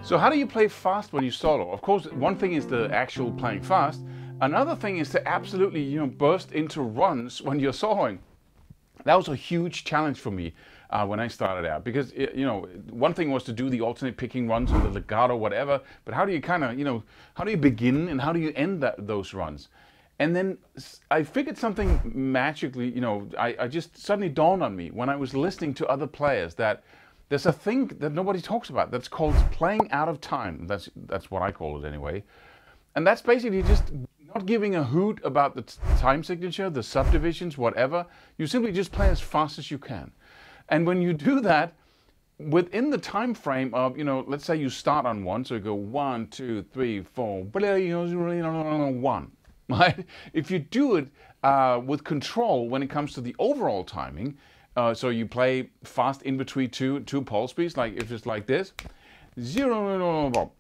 So how do you play fast when you solo? Of course, one thing is the actual playing fast. Another thing is to absolutely, burst into runs when you're soloing. That was a huge challenge for me when I started out, because one thing was to do the alternate picking runs or the legato, whatever. But how do you how do you begin and how do you end those runs? And then I figured something magically, I just suddenly dawned on me when I was listening to other players that there's a thing that nobody talks about that's called playing out of time. That's what I call it anyway. And that's basically just not giving a hoot about the time signature, the subdivisions, whatever. You simply just play as fast as you can. And when you do that, within the time frame of, let's say you start on 1, so you go 1, 2, 3, 4, 1. Right? If you do it with control when it comes to the overall timing, so you play fast in between two pulse beats, like if it's like this, 0,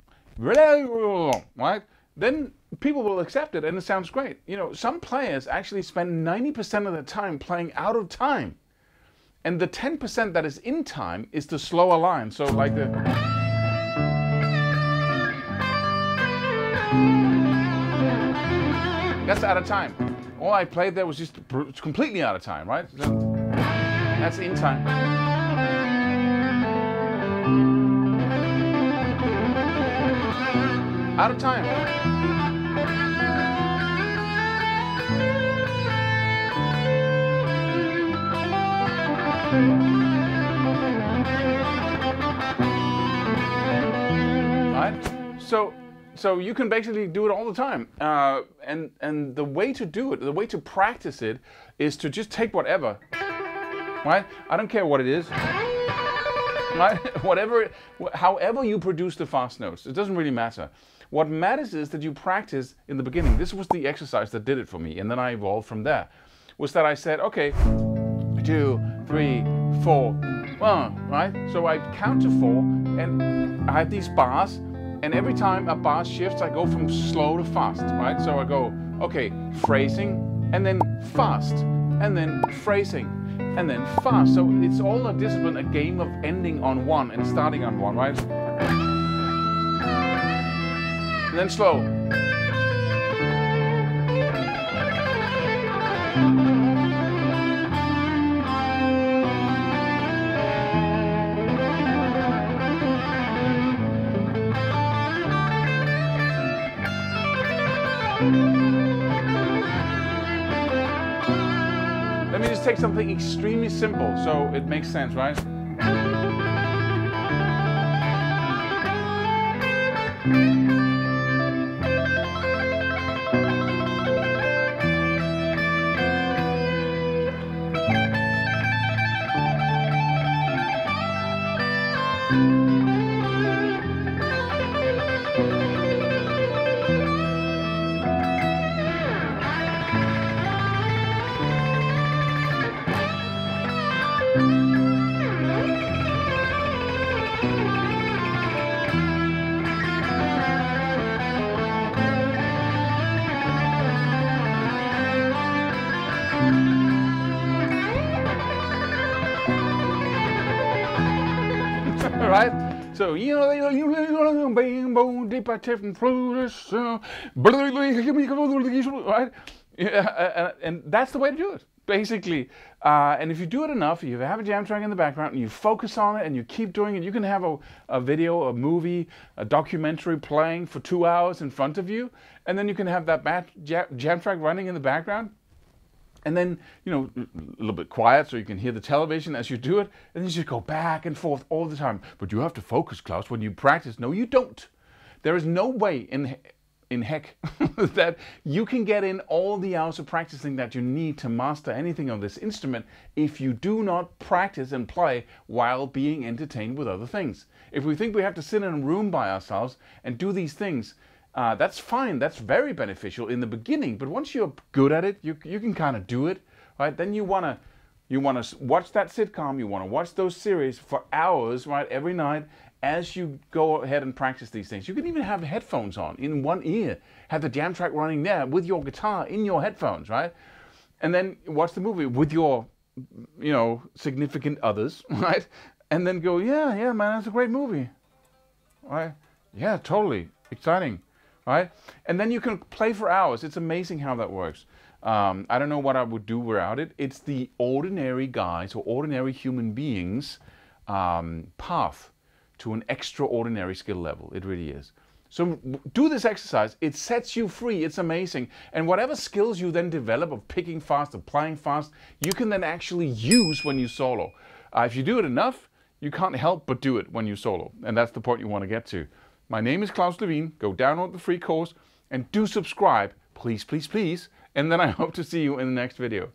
right? Then people will accept it and it sounds great. Some players actually spend 90% of their time playing out of time. And the 10% that is in time is the slower line. So like that's out of time. All I played there was just completely out of time, right? That's in time. Out of time. Right? So you can basically do it all the time. And the way to do it, the way to practice it, is to just take whatever. Right? I don't care what it is. Right? However you produce the fast notes, it doesn't really matter. What matters is that you practice in the beginning. This was the exercise that did it for me, and then I evolved from there. Was that I said, okay, 2, 3, 4, 1, right? So I count to 4, and I have these bars, and every time a bar shifts, I go from slow to fast, right? So I go, okay, phrasing, and then fast, and then phrasing, and then fast. So it's all a discipline, a game of ending on 1 and starting on 1, right? And then slow. Let me just take something extremely simple so it makes sense, right? Right? So, right? Yeah, and that's the way to do it, basically. And if you do it enough, you have a jam track in the background, and you focus on it, and you keep doing it. You can have a video, a movie, a documentary playing for 2 hours in front of you, and then you can have that jam track running in the background. And then, a little bit quiet so you can hear the television as you do it. And then you just go back and forth all the time. But you have to focus, Claus, when you practice. No, you don't. There is no way in heck that you can get in all the hours of practicing that you need to master anything on this instrument if you do not practice and play while being entertained with other things. If we think we have to sit in a room by ourselves and do these things, that's fine. That's very beneficial in the beginning. But once you're good at it, you can kind of do it, right? Then you wanna watch that sitcom. You wanna watch those series for hours, right? Every night as you go ahead and practice these things. You can even have headphones on in one ear, have the jam track running there with your guitar in your headphones, right? And then watch the movie with your, significant others, right? And then go, yeah, man, that's a great movie, right? Yeah, totally. Exciting, right? And then you can play for hours. It's amazing how that works. I don't know what I would do without it. It's the ordinary guys or ordinary human beings path to an extraordinary skill level. It really is. So do this exercise. It sets you free. It's amazing. And whatever skills you then develop of picking fast, of playing fast, you can then actually use when you solo. If you do it enough, you can't help but do it when you solo. And that's the point you want to get to. My name is Claus Levin. Go download the free course and do subscribe. Please, please, please. And then I hope to see you in the next video.